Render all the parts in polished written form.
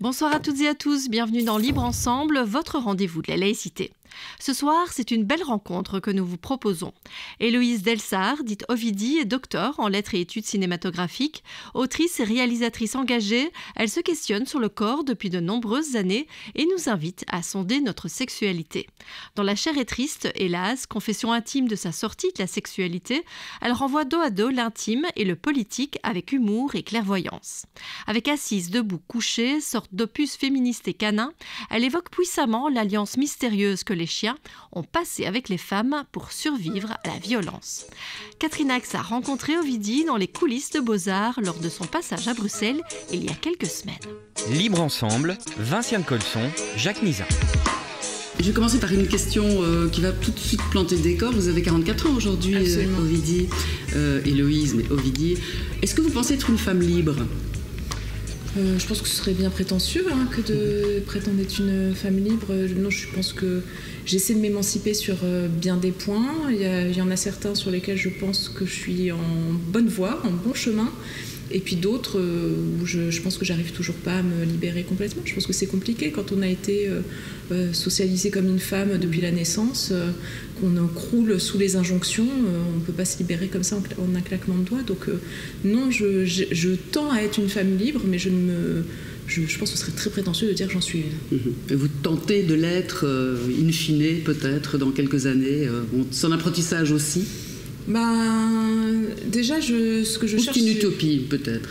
Bonsoir à toutes et à tous, bienvenue dans Libre Ensemble, votre rendez-vous de la laïcité. Ce soir, c'est une belle rencontre que nous vous proposons. Héloïse Delsart, dite Ovidie, est docteur en lettres et études cinématographiques. Autrice et réalisatrice engagée, elle se questionne sur le corps depuis de nombreuses années et nous invite à sonder notre sexualité. Dans La chair est triste, hélas, confession intime de sa sortie de la sexualité, elle renvoie dos à dos l'intime et le politique avec humour et clairvoyance. Avec Assise, debout, couchée, sorte d'opus féministe et canin, elle évoque puissamment l'alliance mystérieuse que les chiens ont passé avec les femmes pour survivre à la violence. Catherine Ax a rencontré Ovidie dans les coulisses de Beaux-Arts lors de son passage à Bruxelles il y a quelques semaines. Libre Ensemble, Vinciane Colson, Jacques Nizan. Je vais commencer par une question qui va tout de suite planter le décor. Vous avez 44 ans aujourd'hui, Ovidie, Héloïse, mais Ovidie. Est-ce que vous pensez être une femme libre ? Je pense que ce serait bien prétentieux que de prétendre être une femme libre. Non, je pense que j'essaie de m'émanciper sur bien des points. Il y en a certains sur lesquels je pense que je suis en bonne voie, en bon chemin. Et puis d'autres où je pense que j'arrive toujours pas à me libérer complètement. Je pense que c'est compliqué quand on a été socialisé comme une femme depuis la naissance, qu'on croule sous les injonctions, on ne peut pas se libérer comme ça en un claquement de doigts. Donc non, je tends à être une femme libre, mais je pense que ce serait très prétentieux de dire que j'en suis une. Et vous tentez de l'être, in fine, peut-être, dans quelques années. Son apprentissage aussi. Déjà, ce que je cherche... C'est une utopie, peut-être.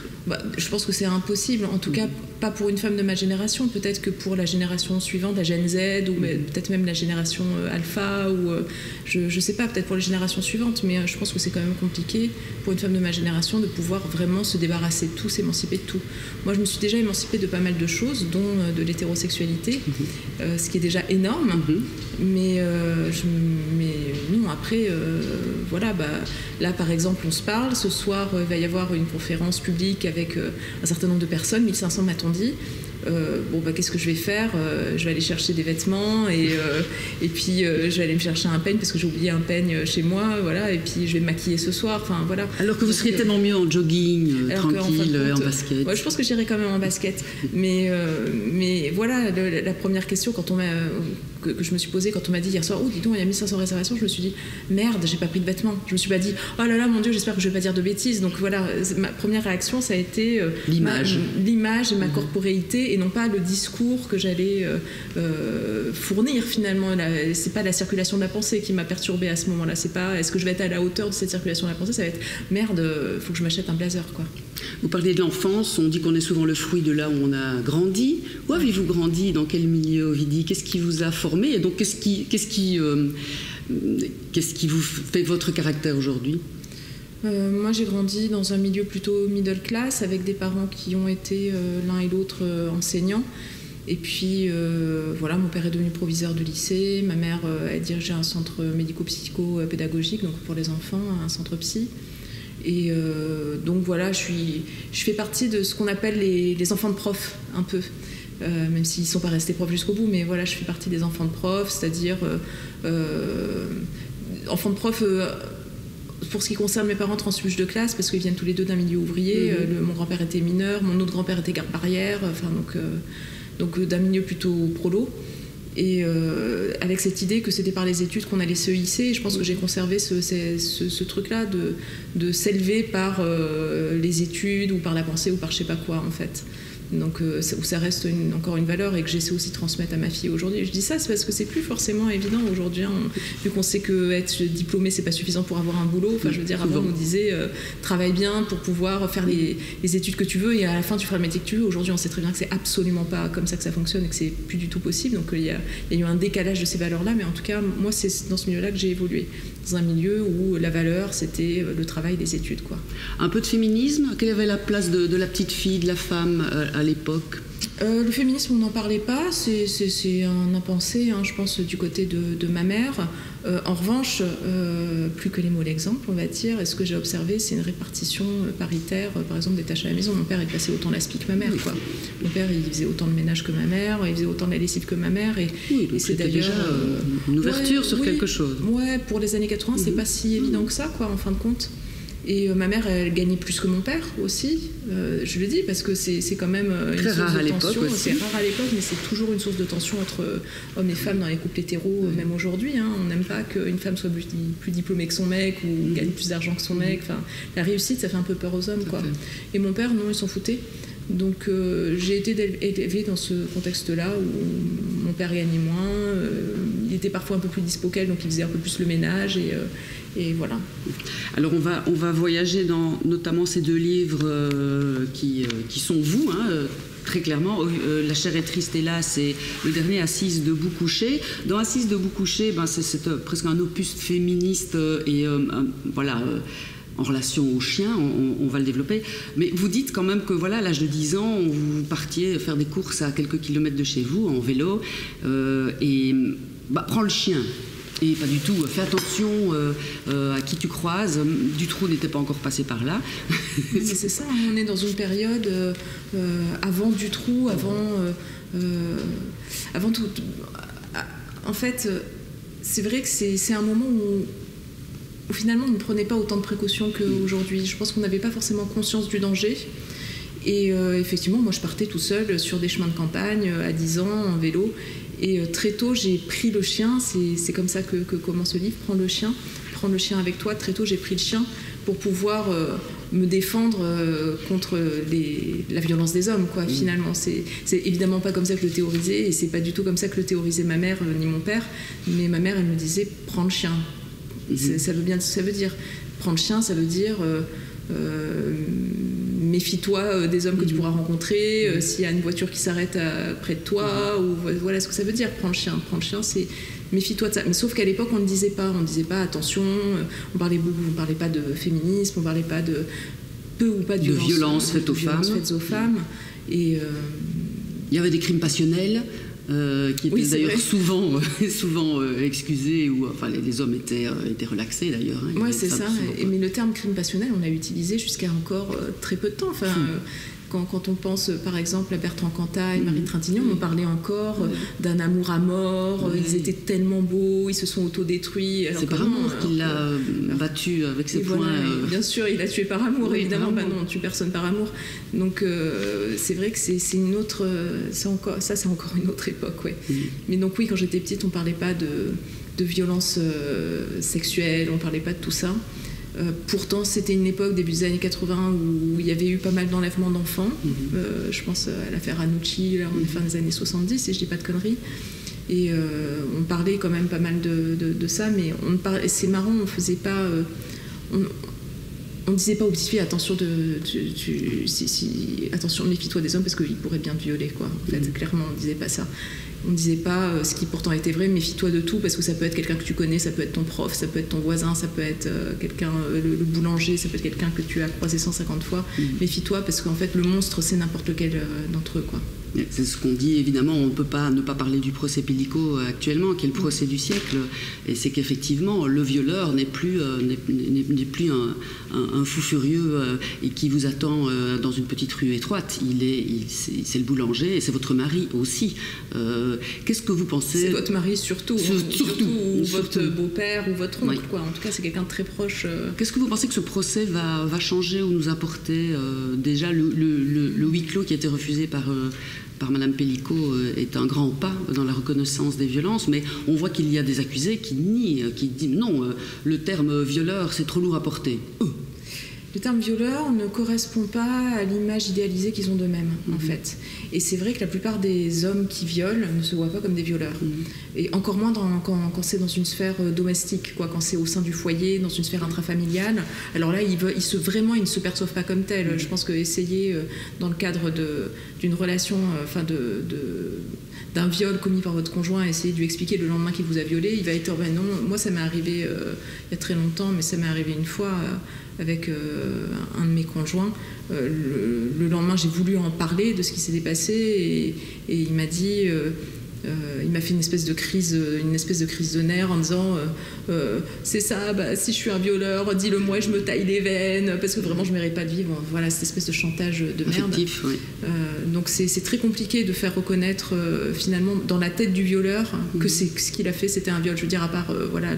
Je pense que c'est impossible, en tout cas pas pour une femme de ma génération, peut-être que pour la génération suivante, la Gen Z, ou peut-être même la génération Alpha, ou je sais pas, peut-être pour les générations suivantes, mais je pense que c'est quand même compliqué pour une femme de ma génération de pouvoir vraiment se débarrasser de tout, s'émanciper de tout. Moi, je me suis déjà émancipée de pas mal de choses, dont de l'hétérosexualité, ce qui est déjà énorme, mais non, après, voilà, là, par exemple, on se parle, ce soir, il va y avoir une conférence publique avec un certain nombre de personnes, 1500 m'a-t-on dit. Qu'est-ce que je vais faire ? Je vais aller chercher des vêtements et puis je vais aller me chercher un peigne parce que j'ai oublié un peigne chez moi, voilà, et puis je vais me maquiller ce soir, enfin voilà. Alors que vous seriez tellement mieux en jogging, tranquille, en basket. Je pense que j'irai quand même en basket, mais voilà, la première question que je me suis posée quand on m'a dit hier soir, dis donc il y a 1500 réservations, je me suis dit merde, j'ai pas pris de vêtements. Je me suis pas dit oh là là mon Dieu, j'espère que je vais pas dire de bêtises. Donc voilà, ma première réaction ça a été l'image et ma corporéité, et non pas le discours que j'allais fournir finalement. C'est pas la circulation de la pensée qui m'a perturbée à ce moment-là, c'est pas est-ce que je vais être à la hauteur de cette circulation de la pensée, ça va être merde, faut que je m'achète un blazer quoi. Vous parlez de l'enfance, on dit qu'on est souvent le fruit de là où on a grandi. Où avez-vous grandi ? Dans quel milieu, Ovidie ? Qu'est-ce qui vous a formé ? Et donc qu'est-ce qui vous fait votre caractère aujourd'hui ? Moi, j'ai grandi dans un milieu plutôt middle class, avec des parents qui ont été l'un et l'autre enseignants. Et puis, voilà, mon père est devenu proviseur de lycée, ma mère a dirigé un centre médico-psycho-pédagogique, donc pour les enfants, un centre psy. Et donc voilà, je fais partie de ce qu'on appelle les enfants de profs, un peu. Même s'ils ne sont pas restés profs jusqu'au bout, mais voilà, je fais partie des enfants de profs, c'est-à-dire enfants de profs... pour ce qui concerne mes parents, transfuges de classe, parce qu'ils viennent tous les deux d'un milieu ouvrier. Mon grand-père était mineur, mon autre grand-père était garde-barrière, donc d'un milieu plutôt prolo. Et avec cette idée que c'était par les études qu'on allait se hisser, et je pense que j'ai conservé ce truc-là de s'élever par les études ou par la pensée ou par je sais pas quoi en fait. Donc où ça reste encore une valeur et que j'essaie aussi de transmettre à ma fille aujourd'hui. Je dis ça, c'est parce que c'est plus forcément évident aujourd'hui, vu qu'on sait que être diplômé c'est pas suffisant pour avoir un boulot. Enfin, je veux dire, avant on nous disait travaille bien pour pouvoir faire les études que tu veux et à la fin tu feras le métier que tu veux. Aujourd'hui on sait très bien que c'est absolument pas comme ça que ça fonctionne et que c'est plus du tout possible. Donc il y a eu un décalage de ces valeurs-là, mais en tout cas moi c'est dans ce milieu-là que j'ai évolué, dans un milieu où la valeur c'était le travail, des études quoi. Un peu de féminisme, quelle avait la place de la petite fille, de la femme à l'époque ? Le féminisme, on n'en parlait pas, c'est un impensé, je pense, du côté de ma mère. En revanche, plus que les mots l'exemple, on va dire, ce que j'ai observé, c'est une répartition paritaire, par exemple, des tâches à la maison. Mon père, il passait autant l'aspi que ma mère, quoi. Mon père, il faisait autant de ménage que ma mère, il faisait autant de la lessive que ma mère. Et c'est d'ailleurs déjà une ouverture sur quelque chose. Ouais, pour les années 80, c'est pas si évident que ça, quoi, en fin de compte. Et ma mère, elle gagnait plus que mon père aussi, je le dis, parce que c'est quand même une source de tension. C'est rare à l'époque, mais c'est toujours une source de tension entre hommes et femmes dans les couples hétéros, même aujourd'hui. Hein. On n'aime pas qu'une femme soit plus diplômée que son mec ou gagne plus d'argent que son mec. Enfin, la réussite, ça fait un peu peur aux hommes, quoi. Et mon père, non, il s'en foutait. Donc j'ai été élevée dans ce contexte-là où mon père gagnait moins, il était parfois un peu plus dispo qu'elle, donc il faisait un peu plus le ménage et voilà. Alors on va voyager dans notamment ces 2 livres qui sont vous, hein, très clairement. La chair est triste, hélas, c'est le dernier, Assise debout couché. Dans Assise debout couché, c'est presque un opus féministe et voilà. En relation au chien, on va le développer. Mais vous dites quand même que voilà, à l'âge de 10 ans, vous partiez faire des courses à quelques kilomètres de chez vous, en vélo, et prends le chien. Et pas du tout, fais attention à qui tu croises. Dutroux n'était pas encore passé par là. Mais c'est ça, on est dans une période avant Dutroux, avant tout. En fait, c'est vrai que c'est un moment où finalement, on ne prenait pas autant de précautions qu'aujourd'hui. Je pense qu'on n'avait pas forcément conscience du danger. Et effectivement, moi, je partais tout seul sur des chemins de campagne à 10 ans, en vélo. Et très tôt, j'ai pris le chien. C'est comme ça que commence le livre. Prends le chien avec toi. Très tôt, j'ai pris le chien pour pouvoir me défendre contre la violence des hommes, quoi, finalement. C'est évidemment pas comme ça que je le théorisais. Et c'est pas du tout comme ça que le théorisait ma mère ni mon père. Mais ma mère, elle me disait, prends le chien. Ça veut dire prendre le chien, ça veut dire méfie-toi des hommes que tu pourras rencontrer, s'il y a une voiture qui s'arrête près de toi, ou voilà ce que ça veut dire, prends le chien, c'est méfie-toi de ça. Mais sauf qu'à l'époque, on ne disait pas attention, on parlait pas de féminisme, on parlait pas de peu ou pas de violence faites aux femmes. Et il y avait des crimes passionnels. Qui étaient d'ailleurs souvent excusés, ou enfin les hommes étaient relaxés d'ailleurs. Hein, oui, c'est ça. Mais le terme crime passionnel, on l'a utilisé jusqu'à encore très peu de temps. Enfin, quand on pense par exemple à Bertrand Cantat et Marie Trintignant, on parlait encore d'un amour à mort, ils étaient tellement beaux, ils se sont autodétruits. C'est par amour qu'il l'a battu avec ses poings. Voilà, bien sûr, il a tué par amour, évidemment. Non, on ne tue personne par amour. Donc c'est vrai que c'est une autre. C'est encore une autre époque, ouais. Mais donc oui, quand j'étais petite, on ne parlait pas de violence sexuelle, on ne parlait pas de tout ça. Pourtant, c'était une époque, début des années 80, où il y avait eu pas mal d'enlèvements d'enfants. Je pense à l'affaire Ranucci, là, on est fin des années 70, si je dis pas de conneries. Et on parlait quand même pas mal de ça, mais c'est marrant, on faisait pas... on disait pas aux petites filles, attention, attention, méfie-toi des hommes parce qu'ils pourraient bien te violer, quoi. En fait, clairement, on disait pas ça. On ne disait pas, ce qui pourtant était vrai, méfie-toi de tout, parce que ça peut être quelqu'un que tu connais, ça peut être ton prof, ça peut être ton voisin, ça peut être quelqu'un, le boulanger, ça peut être quelqu'un que tu as croisé 150 fois. Méfie-toi, parce qu'en fait, le monstre, c'est n'importe lequel d'entre eux, quoi. C'est ce qu'on dit, évidemment, on ne peut pas ne pas parler du procès Pellico actuellement, qui est le procès du siècle, et c'est qu'effectivement, le violeur n'est plus un fou furieux et qui vous attend dans une petite rue étroite. C'est le boulanger, et c'est votre mari aussi. Qu'est-ce que vous pensez? C'est votre mari surtout, ou votre beau-père, ou votre oncle, quoi. En tout cas, c'est quelqu'un de très proche. Qu'est-ce que vous pensez que ce procès va changer ou nous apporter? Déjà, le huis clos qui a été refusé par Madame Pellico est un grand pas dans la reconnaissance des violences, mais on voit qu'il y a des accusés qui nient, qui disent non, le terme violeur, c'est trop lourd à porter. Le terme violeur ne correspond pas à l'image idéalisée qu'ils ont d'eux-mêmes, en fait. Et c'est vrai que la plupart des hommes qui violent ne se voient pas comme des violeurs. Et encore moins quand c'est dans une sphère domestique, quoi, quand c'est au sein du foyer, dans une sphère intrafamiliale. Alors là, ils ne se perçoivent pas comme tels. Je pense qu'essayer, dans le cadre d'une relation, d'un viol commis par votre conjoint, essayer de lui expliquer le lendemain qu'il vous a violé, il va être ben non. Moi, ça m'est arrivé il y a très longtemps, mais ça m'est arrivé une fois avec un de mes conjoints. Le lendemain, j'ai voulu en parler de ce qui s'était passé, et il m'a dit Il m'a fait une espèce de crise de nerfs en disant c'est ça, bah, si je suis un violeur, dis-le-moi, je me taille les veines parce que vraiment je mérite pas de vivre. Voilà, cette espèce de chantage de merde. Affectif, oui. Donc c'est très compliqué de faire reconnaître finalement dans la tête du violeur que ce qu'il a fait c'était un viol. Je veux dire, à part voilà,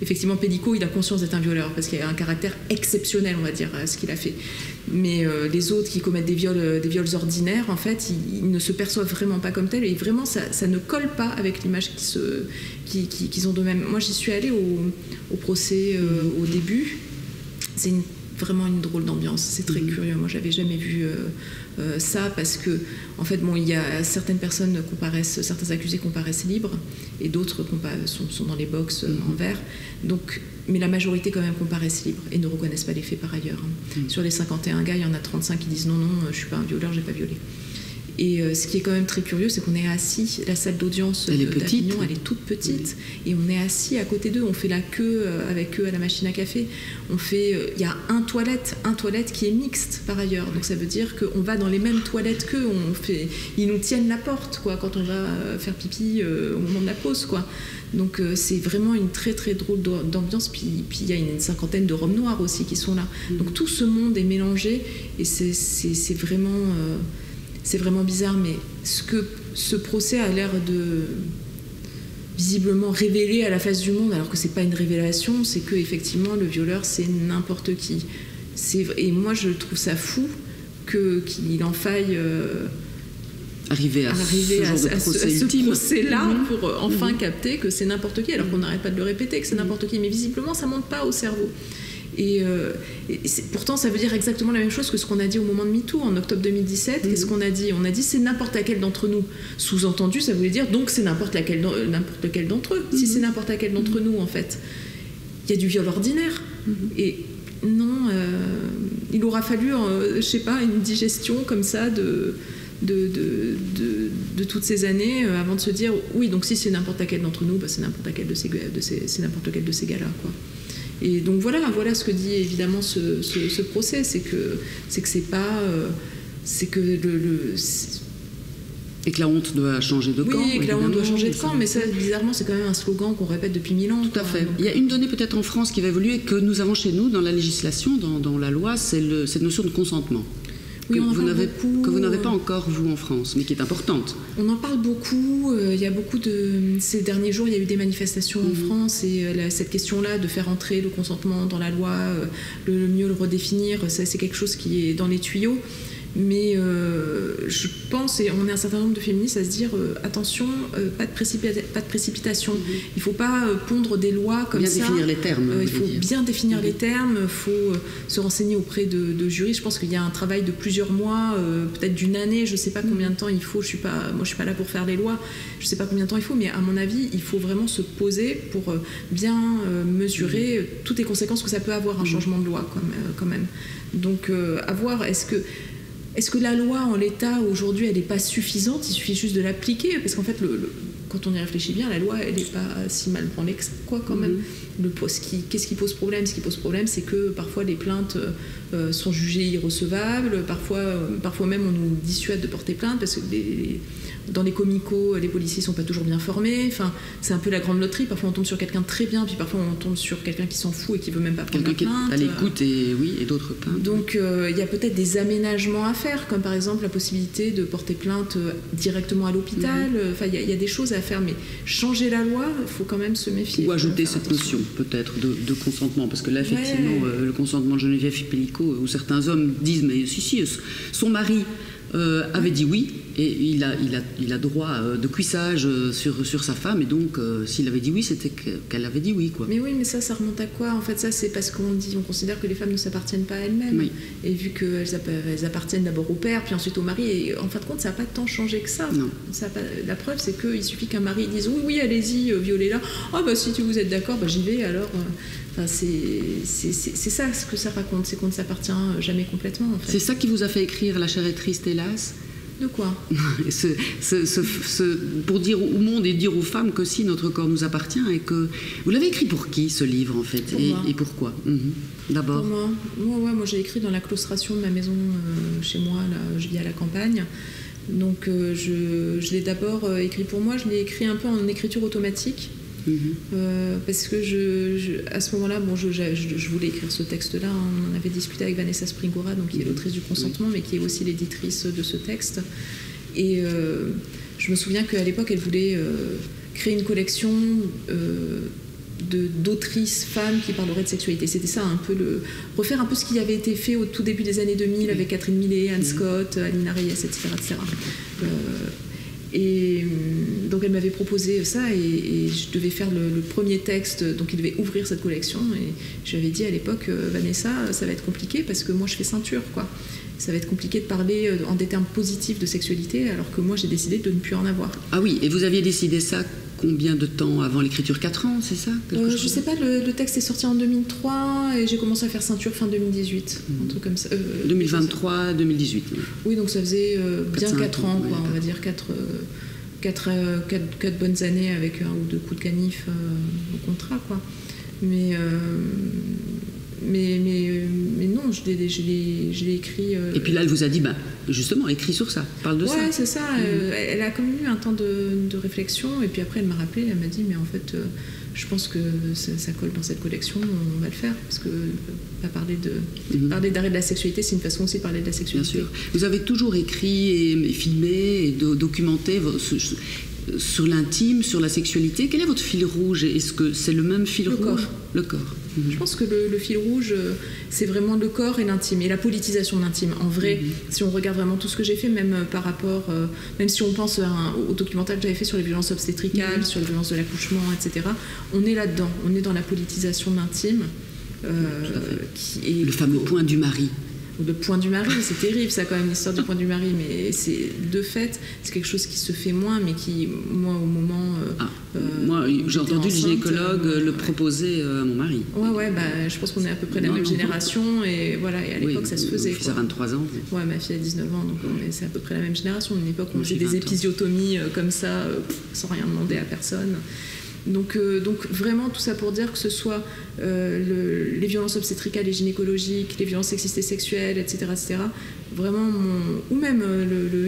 effectivement Pellico, il a conscience d'être un violeur parce qu'il a un caractère exceptionnel, on va dire, à ce qu'il a fait. Mais les autres qui commettent des viols ordinaires, en fait, ils ne se perçoivent vraiment pas comme tels et vraiment ça ne colle pas avec l'image qu'ils ont d'eux-mêmes. Moi, j'y suis allée au procès au début. C'est vraiment une drôle d'ambiance. C'est très curieux. Moi, j'avais jamais vu ça parce que, en fait, bon, il y a certaines personnes comparaissent, certains accusés comparaissent libres et d'autres sont dans les box en verre. Donc, mais la majorité quand même comparaissent libres et ne reconnaissent pas les faits par ailleurs. Sur les 51 gars, il y en a 35 qui disent non, je suis pas un violeur, j'ai pas violé. Et ce qui est quand même très curieux, c'est qu'on est assis, la salle d'audience d'Avignon, elle est toute petite, et on est assis à côté d'eux, on fait la queue avec eux à la machine à café. Il y a un toilette qui est mixte par ailleurs, donc ça veut dire qu'on va dans les mêmes toilettes qu'eux, ils nous tiennent la porte quoi, quand on va faire pipi au moment de la pause quoi. Donc c'est vraiment une très très drôle d'ambiance, puis il y a une cinquantaine de robes noires aussi qui sont là. Donc tout ce monde est mélangé, et c'est vraiment... c'est vraiment bizarre, mais ce que ce procès a l'air de visiblement révéler à la face du monde, alors que c'est pas une révélation, c'est que effectivement le violeur c'est n'importe qui. Et moi je trouve ça fou qu'il en faille arriver à ce procès-là pour enfin capter que c'est n'importe qui, alors qu'on n'arrête pas de le répéter que c'est n'importe qui, mais visiblement ça monte pas au cerveau. Et pourtant, ça veut dire exactement la même chose que ce qu'on a dit au moment de MeToo en octobre 2017. Qu'est-ce qu'on a dit ? On a dit c'est n'importe laquelle d'entre nous. Sous-entendu, ça voulait dire donc c'est n'importe lequel d'entre eux. Si c'est n'importe laquelle d'entre nous, en fait, il y a du viol ordinaire. Et non, il aura fallu, je sais pas, une digestion comme ça de toutes ces années avant de se dire oui, donc si c'est n'importe laquelle d'entre nous, bah, c'est n'importe laquelle de ces gars-là, quoi. Et donc voilà ce que dit évidemment ce procès, c'est que c'est pas, c'est que et que la honte doit changer de camp. Oui, et que la honte doit changer de camp, mais ça, bizarrement, c'est quand même un slogan qu'on répète depuis 1000 ans. Tout à fait. Donc, il y a une donnée peut-être en France qui va évoluer, que nous avons chez nous dans la législation, dans la loi, c'est cette notion de consentement. Oui, que vous n'avez pas encore, vous, en France, mais qui est importante. On en parle beaucoup. Il y a beaucoup ces derniers jours, il y a eu des manifestations en France, et cette question-là de faire entrer le consentement dans la loi, le mieux le redéfinir, ça, c'est quelque chose qui est dans les tuyaux. Mais je pense, et on est un certain nombre de féministes à se dire attention, pas de précipitation. Il ne faut pas pondre des lois comme ça. Bien définir les termes. Il faut bien définir les termes, il faut se renseigner auprès de juristes. Je pense qu'il y a un travail de plusieurs mois, peut-être d'une année, je ne sais pas combien de temps il faut. Moi, je suis pas là pour faire les lois, je ne sais pas combien de temps il faut, mais à mon avis, il faut vraiment se poser pour bien mesurer toutes les conséquences que ça peut avoir, un changement de loi quand même. Donc, à voir, est-ce que la loi en l'état aujourd'hui elle n'est pas suffisante? Il suffit juste de l'appliquer, parce qu'en fait quand on y réfléchit bien, la loi elle n'est pas si mal branlée que ça, quoi, quand même. Qu'est-ce qui pose problème? Ce qui pose problème, c'est que parfois les plaintes sont jugées irrecevables, parfois même on nous dissuade de porter plainte parce que dans les comicos, les policiers sont pas toujours bien formés. Enfin, c'est un peu la grande loterie. Parfois on tombe sur quelqu'un de très bien, puis parfois on tombe sur quelqu'un qui s'en fout et qui veut même pas prendre la plainte. À l'écoute et d'autres plaintes. Donc il y a peut-être des aménagements à faire, comme par exemple la possibilité de porter plainte directement à l'hôpital. Enfin, il y a des choses à faire, mais changer la loi, il faut quand même se méfier. Ou ajouter cette notion peut-être de consentement, parce que là effectivement le consentement de Geneviève Pellico, où certains hommes disent mais si son mari avait dit oui, et il a droit de cuissage sur sa femme, et donc s'il avait dit oui, c'était qu'elle avait dit oui, quoi. Mais oui, mais ça remonte à quoi? En fait, ça c'est parce qu'on considère que les femmes ne s'appartiennent pas à elles-mêmes, oui. Et vu qu'elles appartiennent d'abord au père, puis ensuite au mari, et en fin de compte, ça n'a pas tant changé que ça. Non. La preuve, c'est qu'il suffit qu'un mari dise oui, allez-y, violez-la. Ah bah si vous êtes d'accord, bah j'y vais alors. Enfin, c'est ça ce que ça raconte, c'est qu'on ne s'appartient jamais complètement, en fait. C'est ça qui vous a fait écrire La chair est triste, hélas? De quoi? Pour dire au monde et dire aux femmes que si notre corps nous appartient, et que... Vous l'avez écrit pour qui, ce livre, en fait? Et pourquoi? D'abord. Pour moi, j'ai écrit dans la claustration de ma maison chez moi, là, je vis à la campagne. Donc je l'ai d'abord écrit pour moi, je l'ai écrit un peu en écriture automatique. Parce que à ce moment-là, je voulais écrire ce texte-là. On en avait discuté avec Vanessa Springora, donc, qui est l'autrice du consentement, mais qui est aussi l'éditrice de ce texte. Et je me souviens qu'à l'époque, elle voulait créer une collection d'autrices femmes qui parleraient de sexualité. C'était ça, un peu refaire un peu ce qui avait été fait au tout début des années 2000 avec Catherine Millet, Anne Scott, Alina Reyes, etc. Et donc elle m'avait proposé ça et je devais faire le premier texte, donc il devait ouvrir cette collection et je lui avais dit à l'époque, Vanessa, ça va être compliqué parce que moi je fais ceinture, quoi. Ça va être compliqué de parler en des termes positifs de sexualité alors que moi j'ai décidé de ne plus en avoir. Ah oui, et vous aviez décidé ça combien de temps avant l'écriture? 4 ans, c'est ça? Je sais pas, le texte est sorti en 2003 et j'ai commencé à faire ceinture fin 2018, un truc comme ça. 2023, 2018. Oui, donc ça faisait bien 4 ans, quoi, on va dire 4 bonnes années avec 1 ou 2 coups de canif au contrat, quoi. Mais non, je l'ai écrit. Et puis là, elle vous a dit, justement, écris sur ça, parle de ça. Ouais, c'est ça. Elle a quand même eu un temps de réflexion, et puis après, elle m'a rappelé, elle m'a dit, mais en fait, je pense que ça colle dans cette collection, on va le faire, parce que parler d'arrêt de la sexualité, c'est une façon aussi de parler de la sexualité. Bien sûr. Vous avez toujours écrit et filmé et documenté sur l'intime, sur la sexualité. Quel est votre fil rouge? Est-ce que c'est le même fil rouge? Le corps. Je pense que le fil rouge, c'est vraiment le corps et l'intime, et la politisation de l'intime. En vrai, si on regarde vraiment tout ce que j'ai fait, même par rapport, même si on pense au documentaire que j'avais fait sur les violences obstétricales, sur les violences de l'accouchement, etc., on est là-dedans, on est dans la politisation de l'intime. Le fameux point du mari. Le point du mari, c'est terrible ça quand même, l'histoire du point du mari, mais c'est de fait, c'est quelque chose qui se fait moins, mais qui, moi au moment... moi j'ai entendu le gynécologue le proposer à mon mari. Ouais, je pense qu'on est à peu près la même génération, et voilà, et à l'époque ça se faisait. Mon fils a 23 ans. Ouais, ma fille a 19 ans, donc c'est à peu près la même génération. Une époque où on faisait des épisiotomies comme ça, sans rien demander à personne. Donc vraiment tout ça pour dire que ce soit les violences obstétricales et gynécologiques, les violences sexistes et sexuelles, etc., vraiment ou même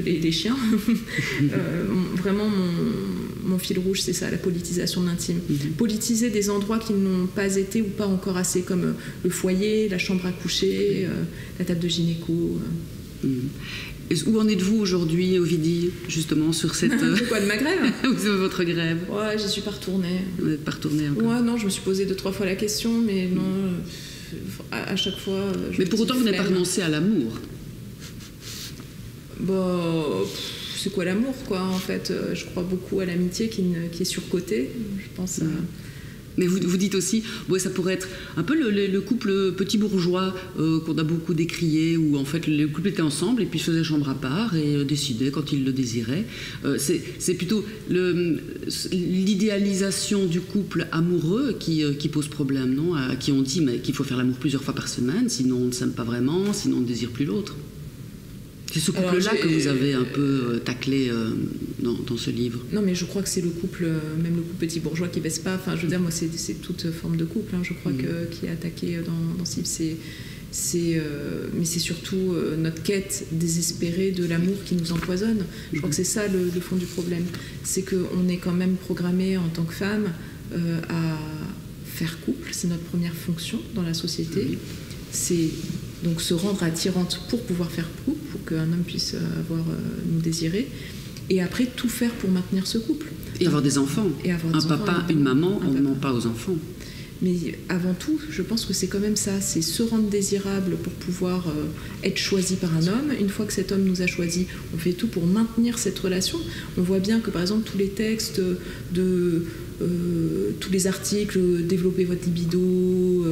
les chiens, vraiment mon fil rouge, c'est ça, la politisation de l'intime. Politiser des endroits qui n'ont pas été ou pas encore assez, comme le foyer, la chambre à coucher, la table de gynéco. Où en êtes-vous aujourd'hui, Ovidie, justement, sur cette... Quoi, de ma grève? Votre grève? Ouais, j'y suis pas retournée. Vous n'êtes pas retournée encore? Ouais, non, je me suis posé 2-3 fois la question, mais non, à chaque fois... Mais pour autant, vous n'avez pas renoncé à l'amour? C'est quoi l'amour, quoi, en fait? Je crois beaucoup à l'amitié qui est surcotée, je pense à... Mais vous dites aussi, ça pourrait être un peu le couple petit bourgeois qu'on a beaucoup décrié, où en fait le couple était ensemble et puis faisaient chambre à part et décidaient quand ils le désiraient. C'est plutôt l'idéalisation du couple amoureux qui pose problème, non? À qui on dit qu'il faut faire l'amour plusieurs fois par semaine, sinon on ne s'aime pas vraiment, sinon on ne désire plus l'autre. C'est ce couple-là que vous avez un peu taclé dans ce livre. Non, mais je crois que c'est le couple, même le couple petit bourgeois qui baisse pas. Enfin, je veux dire, moi, c'est toute forme de couple, je crois, qui est attaqué dans ce livre. Mais c'est surtout notre quête désespérée de l'amour qui nous empoisonne. Je crois que c'est ça le fond du problème. C'est qu'on est quand même programmé en tant que femme à faire couple. C'est notre première fonction dans la société. C'est donc se rendre attirante pour pouvoir faire couple, pour qu'un homme puisse nous désirer, et après tout faire pour maintenir ce couple. Et avoir des enfants. Un papa, une maman, on ne ment pas aux enfants. Mais avant tout, je pense que c'est quand même ça, c'est se rendre désirable pour pouvoir être choisi par un homme. Une fois que cet homme nous a choisis, on fait tout pour maintenir cette relation. On voit bien que par exemple tous les textes tous les articles, développer votre libido,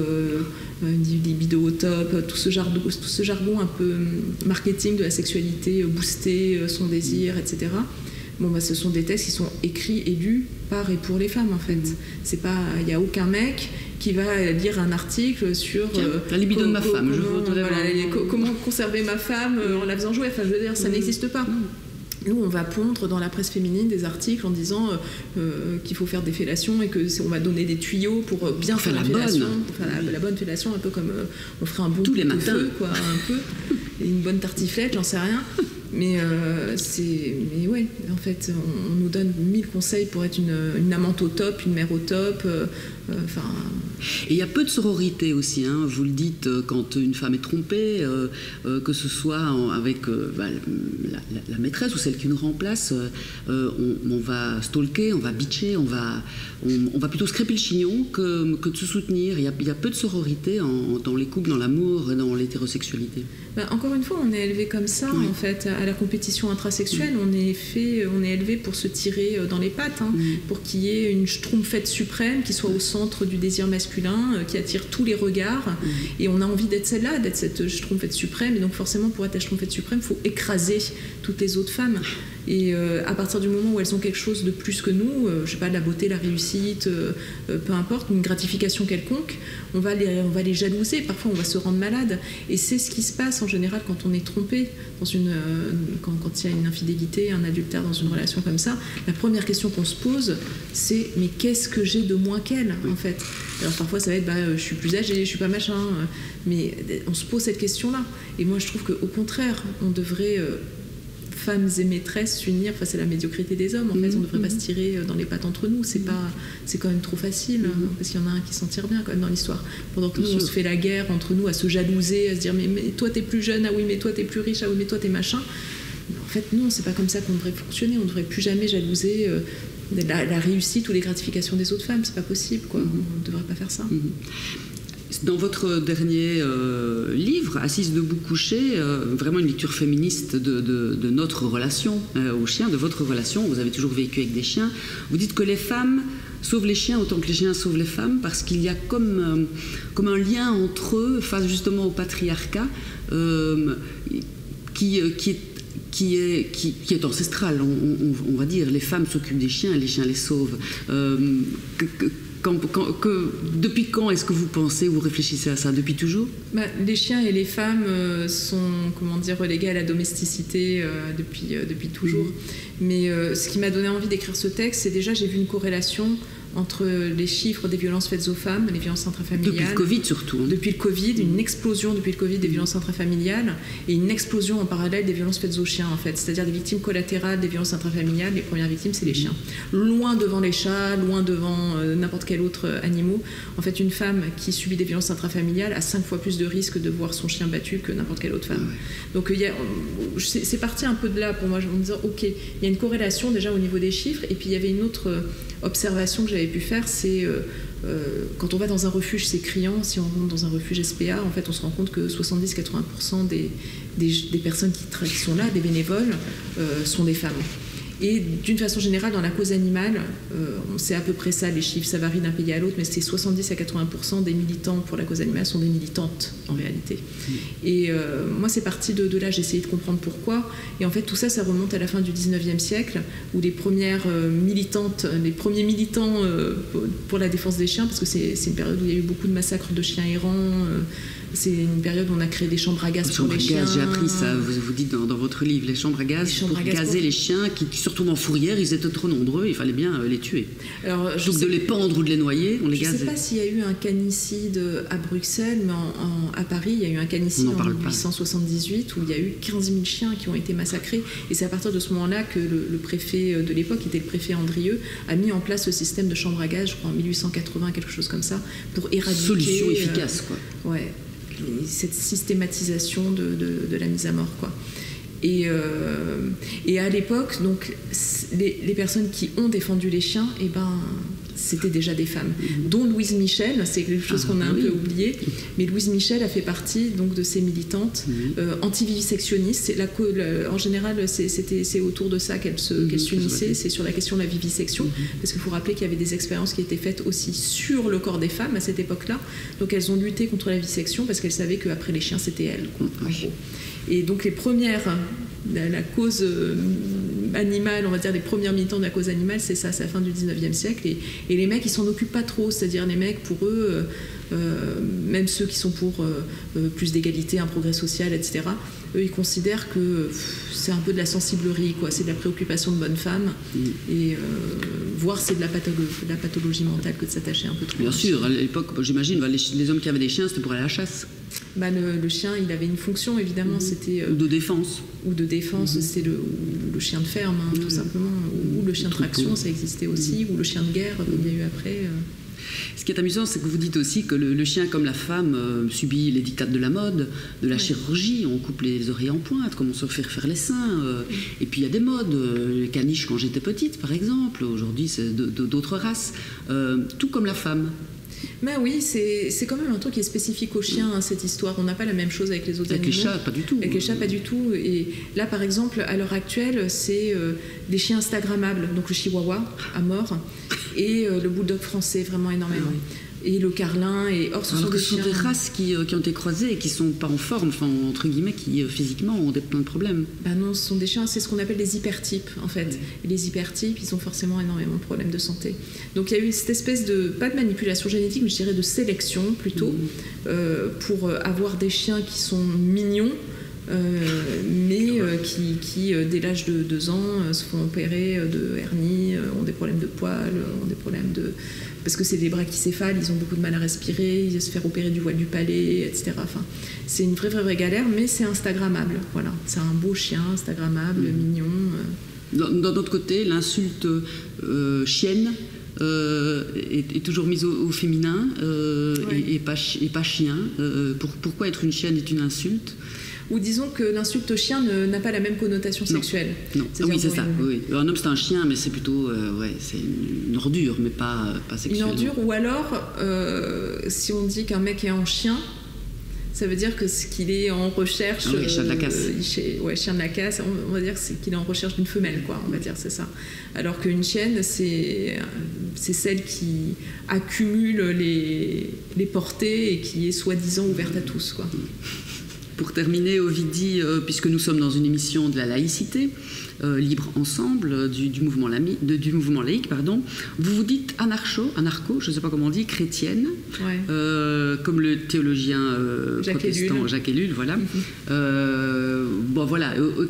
libido au top, tout ce jargon un peu marketing de la sexualité, booster son désir, etc. Ce sont des textes qui sont écrits et lus par et pour les femmes, en fait. Il n'y a aucun mec qui va lire un article sur la libido de ma femme. Comment conserver ma femme en la faisant jouer. Enfin, je veux dire, ça n'existe pas. Nous, on va pondre dans la presse féminine des articles en disant qu'il faut faire des fellations et qu'on va donner des tuyaux pour bien faire la fellation. La bonne fellation, un peu comme on ferait un bon tous les matins, feu, quoi, un peu, et une bonne tartiflette, j'en sais rien. Mais ouais, en fait, on nous donne 1000 conseils pour être une amante au top, une mère au top. Et il y a peu de sororité aussi, hein. Vous le dites, quand une femme est trompée, que ce soit avec la maîtresse ou celle qui nous remplace, on va stalker, on va bitcher, on va plutôt se crêper le chignon que de se soutenir. Il y a peu de sororité dans les couples, dans l'amour et dans l'hétérosexualité. Encore une fois, on est élevé comme ça, en fait, à la compétition intrasexuelle. On est élevé pour se tirer dans les pattes, hein, pour qu'il y ait une schtroumpfette suprême qui soit au centre du désir masculin, qui attire tous les regards. Et on a envie d'être celle-là, d'être cette schtroumpfette suprême. Et donc forcément, pour être la schtroumpfette suprême, il faut écraser toutes les autres femmes. Et à partir du moment où elles ont quelque chose de plus que nous, je sais pas, la beauté, la réussite, peu importe, une gratification quelconque, on va les jalouser, parfois on va se rendre malade. Et c'est ce qui se passe en général quand on est trompé, quand il y a une infidélité, un adultère dans une relation comme ça. La première question qu'on se pose, c'est mais qu'est-ce que j'ai de moins qu'elle, en fait? Alors parfois ça va être je suis plus âgée, je suis pas machin, mais on se pose cette question-là. Et moi je trouve qu'au contraire, on devrait... femmes et maîtresses s'unir face à la médiocrité des hommes. En fait, on ne devrait pas se tirer dans les pattes entre nous. C'est quand même trop facile, parce qu'il y en a un qui s'en tire bien quand même dans l'histoire. Pendant que nous, on se fait la guerre entre nous, à se jalouser, à se dire mais toi t'es plus jeune, ah oui mais toi t'es plus riche, ah oui mais toi t'es machin. En fait non, c'est pas comme ça qu'on devrait fonctionner. On ne devrait plus jamais jalouser la réussite ou les gratifications des autres femmes. C'est pas possible, quoi. On ne devrait pas faire ça. Dans votre dernier livre, Assise debout couchée, vraiment une lecture féministe de notre relation aux chiens, de votre relation. Vous avez toujours vécu avec des chiens. Vous dites que les femmes sauvent les chiens autant que les chiens sauvent les femmes, parce qu'il y a comme un lien entre eux face justement au patriarcat qui est ancestral, on va dire. Les femmes s'occupent des chiens et les chiens les sauvent. Depuis quand est-ce que vous pensez, vous réfléchissez à ça? Depuis toujours? Les chiens et les femmes sont relégués à la domesticité depuis toujours. Mais ce qui m'a donné envie d'écrire ce texte, c'est déjà j'ai vu une corrélation entre les chiffres des violences faites aux femmes, les violences intrafamiliales. Depuis le Covid surtout. Depuis le Covid, une explosion depuis le Covid des violences intrafamiliales et une explosion en parallèle des violences faites aux chiens, en fait. C'est-à-dire des victimes collatérales des violences intrafamiliales. Les premières victimes, c'est les chiens. Loin devant les chats, loin devant n'importe quel autre animal. En fait, une femme qui subit des violences intrafamiliales a 5 fois plus de risques de voir son chien battu que n'importe quelle autre femme. Donc c'est parti un peu de là pour moi, en me disant, ok, il y a une corrélation déjà au niveau des chiffres, et puis il y avait une autre observation que j'avais pu faire, c'est quand on va dans un refuge, c'est criant. Si on rentre dans un refuge SPA, en fait, on se rend compte que 70-80% des personnes qui sont là, des bénévoles, sont des femmes. Et d'une façon générale, dans la cause animale, c'est à peu près ça, les chiffres, ça varie d'un pays à l'autre, mais c'est 70 à 80% des militants pour la cause animale sont des militantes, en réalité. Et moi, c'est parti de là, j'ai essayé de comprendre pourquoi. Et en fait, tout ça, ça remonte à la fin du 19e siècle, où les premières militantes, les premiers militants pour la défense des chiens, parce que c'est une période où il y a eu beaucoup de massacres de chiens errants, c'est une période où on a créé des chambres à gaz pour les chiens. J'ai appris ça, vous dites dans votre livre, les chambres à gaz pour gazer les chiens qui surtout en fourrière, ils étaient trop nombreux, il fallait bien les tuer. Alors, plutôt que de les pendre ou de les noyer, on les gazait. Je ne sais pas s'il y a eu un canicide à Bruxelles, mais à Paris, il y a eu un canicide en 1878 où il y a eu 15 000 chiens qui ont été massacrés. Et c'est à partir de ce moment-là que le préfet de l'époque, qui était le préfet Andrieux, a mis en place ce système de chambres à gaz, je crois en 1880, quelque chose comme ça, pour éradiquer... Solution efficace, quoi. Ouais. Cette systématisation de la mise à mort, quoi. Et à l'époque, donc, les personnes qui ont défendu les chiens, c'était déjà des femmes, dont Louise Michel, c'est quelque chose qu'on a un peu oublié, mais Louise Michel a fait partie donc, de ces militantes anti-vivisectionnistes. En général, c'est autour de ça qu'elles s'unissaient, c'est sur la question de la vivisection, parce qu'il faut rappeler qu'il y avait des expériences qui étaient faites aussi sur le corps des femmes à cette époque-là, donc elles ont lutté contre la vivisection parce qu'elles savaient qu'après les chiens, c'était elles, quoi, en gros. Et donc les premières, la cause animale, on va dire les premières militants de la cause animale, c'est ça, c'est la fin du 19e siècle. Et les mecs, ils s'en occupent pas trop, c'est-à-dire les mecs, pour eux, même ceux qui sont pour plus d'égalité, un progrès social, etc., eux, ils considèrent que c'est un peu de la sensiblerie, quoi, c'est de la préoccupation de bonne femme, et voire c'est de la pathologie mentale que de s'attacher un peu trop. Bien sûr, à l'époque, j'imagine, les hommes qui avaient des chiens, c'était pour aller à la chasse. Le chien, il avait une fonction, évidemment, c'était... Ou de défense. Ou de défense, c'était le chien de ferme, tout simplement. Ou le chien de traction, ça existait aussi, ou le chien de guerre, comme il y a eu après. Ce qui est amusant, c'est que vous dites aussi que le chien, comme la femme, subit les dictats de la mode, de la chirurgie. On coupe les oreilles en pointe, comme on se fait refaire les seins. Et puis il y a des modes. Les caniches, quand j'étais petite, par exemple. Aujourd'hui, c'est d'autres races. Tout comme la femme. Oui, c'est quand même un truc qui est spécifique aux chiens, cette histoire. On n'a pas la même chose avec les autres animaux. Avec les chats, pas du tout. Avec les chats, pas du tout. Et là, par exemple, à l'heure actuelle, c'est des chiens instagrammables. Donc le chihuahua, à mort, et le bulldog français, vraiment énormément. Et le carlin. Or, ce sont des races qui ont été croisées et qui ne sont pas en forme, enfin, entre guillemets, qui physiquement ont plein de problèmes. Non, ce sont des chiens, c'est ce qu'on appelle les hypertypes, en fait. Et les hypertypes, ils ont forcément énormément de problèmes de santé. Donc il y a eu cette espèce de, pas de manipulation génétique, mais je dirais de sélection plutôt, pour avoir des chiens qui sont mignons, mais qui dès l'âge de 2 ans, se font opérer de hernie, ont des problèmes de poils, ont des problèmes de... Parce que c'est des brachycéphales, ils ont beaucoup de mal à respirer, ils se faire opérer du voile du palais, etc. Enfin, c'est une vraie galère, mais c'est instagrammable. Voilà, c'est un beau chien, instagrammable, mignon. D'un autre côté, l'insulte chienne est toujours mise au féminin et pas chien. Pourquoi être une chienne est une insulte? Ou disons que l'insulte chien n'a pas la même connotation sexuelle. Non. Oui, c'est ça. Oui. Un homme, c'est un chien, mais c'est plutôt c'est une ordure, mais pas sexuelle. Une ordure, ou alors, si on dit qu'un mec est en chien, ça veut dire que qu'il est en recherche... chien de la casse. Chien de la casse. On va dire qu'il est en recherche d'une femelle, quoi. On va dire, c'est ça. Alors qu'une chienne, c'est celle qui accumule les portées et qui est soi-disant ouverte à tous, quoi. Pour terminer, Ovidie, puisque nous sommes dans une émission de la laïcité, libre ensemble, du mouvement laïque, vous vous dites anarcho, je ne sais pas comment on dit, chrétienne, comme le théologien protestant Jacques Ellul, voilà.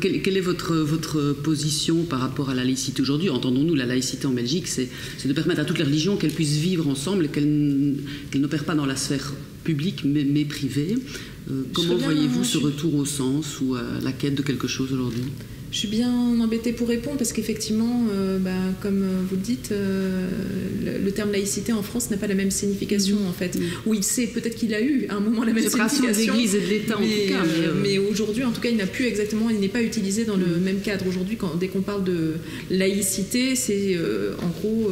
Quelle est votre position par rapport à la laïcité aujourd'hui? Entendons-nous, la laïcité en Belgique, c'est de permettre à toutes les religions qu'elles puissent vivre ensemble et qu'elles n'opèrent pas dans la sphère publique mais privée. Comment voyez-vous ce retour au sens ou à la quête de quelque chose aujourd'hui? Je suis bien embêtée pour répondre parce qu'effectivement, comme vous le dites, le terme laïcité en France n'a pas la même signification en fait. Oui, peut-être qu'il a eu à un moment la même signification. C'est des églises et de l'État en tout cas. Mais aujourd'hui, en tout cas, il n'est pas utilisé dans le même cadre. Aujourd'hui, dès qu'on parle de laïcité, c'est en gros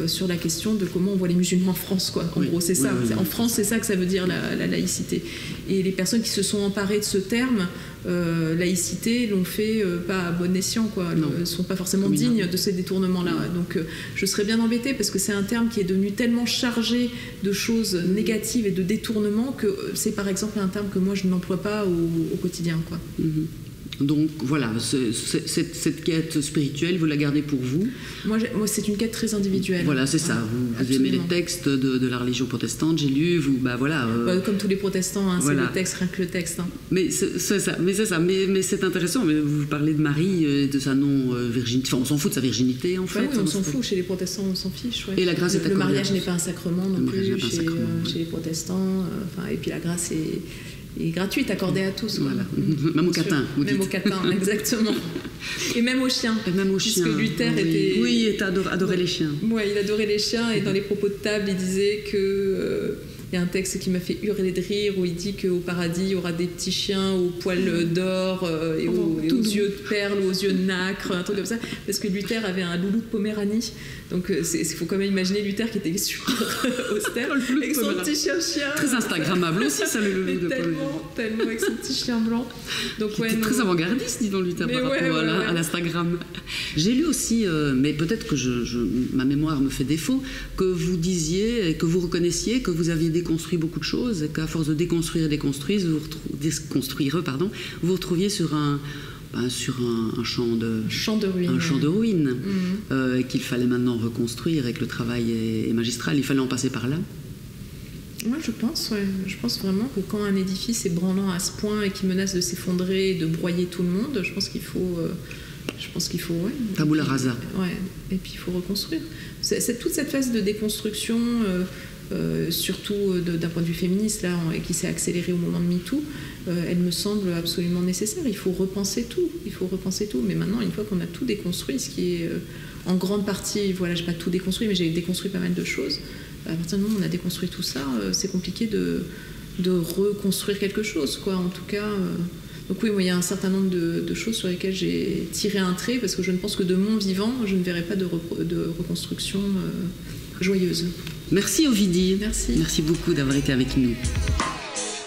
sur la question de comment on voit les musulmans en France, quoi. En gros, c'est ça. Oui. En France, c'est ça que ça veut dire la laïcité. Et les personnes qui se sont emparées de ce terme, laïcité, l'ont fait pas à bon escient, quoi. Ne sont pas forcément dignes de ces détournements-là. Donc je serais bien embêtée parce que c'est un terme qui est devenu tellement chargé de choses négatives et de détournements que c'est par exemple un terme que moi je n'emploie pas au quotidien, quoi. Donc voilà, cette quête spirituelle, vous la gardez pour vous? Moi c'est une quête très individuelle. Voilà, c'est ça. Vous aimez les textes de la religion protestante, j'ai lu, comme tous les protestants, hein, c'est le texte, rien que le texte. Hein. Mais c'est ça. Mais c'est intéressant. Mais vous parlez de Marie et de sa non-virginité. Enfin, on s'en fout de sa virginité, en fait. Oui, on s'en fout. Chez les protestants, on s'en fiche. Ouais. Et la grâce est accordée. Le mariage n'est pas un sacrement non plus chez les protestants. Et puis la grâce est gratuite, accordée à tous. Quoi. Voilà. Même au catin. Même au catin, exactement. Et même aux chiens. Puisque Luther était... Oui, il adorait les chiens. Oui, il adorait les chiens. Et dans les propos de table, il disait que... Il y a un texte qui m'a fait hurler de rire où il dit qu'au paradis, il y aura des petits chiens aux poils d'or et aux yeux de perles ou aux yeux de nacre, un truc comme ça. Parce que Luther avait un loulou de Poméranie. Donc il faut quand même imaginer Luther qui était super austère avec son petit chien. Très instagrammable aussi, ça, le loulou de Poméranie. Tellement avec son petit chien blanc. Donc, très avant-gardiste, dis donc, Luther, par rapport à l'Instagram. J'ai lu aussi, mais peut-être que ma mémoire me fait défaut, que vous disiez, que vous reconnaissiez que vous aviez déconstruit beaucoup de choses et qu'à force de déconstruire et vous vous retrouviez sur un champ de ruines, qu'il fallait maintenant reconstruire et que le travail est magistral. Il fallait en passer par là. Moi, je pense vraiment que quand un édifice est branlant à ce point et qui menace de s'effondrer et de broyer tout le monde, je pense qu'il faut tabula rasa. Et puis il faut reconstruire. C'est toute cette phase de déconstruction surtout d'un point de vue féministe, là, et qui s'est accéléré au moment de MeToo, elle me semble absolument nécessaire. Il faut repenser tout. Mais maintenant, une fois qu'on a tout déconstruit, ce qui est en grande partie, voilà, j'ai pas tout déconstruit, mais j'ai déconstruit pas mal de choses. À partir du moment où on a déconstruit tout ça, c'est compliqué de reconstruire quelque chose, quoi. En tout cas, donc oui, moi, il y a un certain nombre de choses sur lesquelles j'ai tiré un trait, parce que je ne pense que de mon vivant, je ne verrai pas de reconstruction joyeuse. Merci Ovidie. Merci. Merci beaucoup d'avoir été avec nous.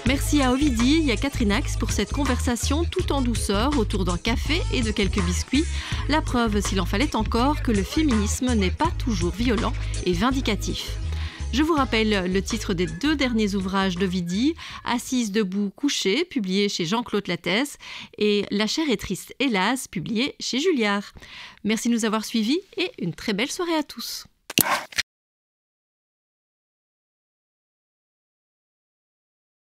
Merci à Ovidie et à Catherine Ax pour cette conversation tout en douceur autour d'un café et de quelques biscuits. La preuve, s'il en fallait encore, que le féminisme n'est pas toujours violent et vindicatif. Je vous rappelle le titre des 2 derniers ouvrages d'Ovidie, Assise, debout, couchée, publié chez Jean-Claude Lattès, et La chair est triste, hélas, publié chez Julliard. Merci de nous avoir suivis et une très belle soirée à tous.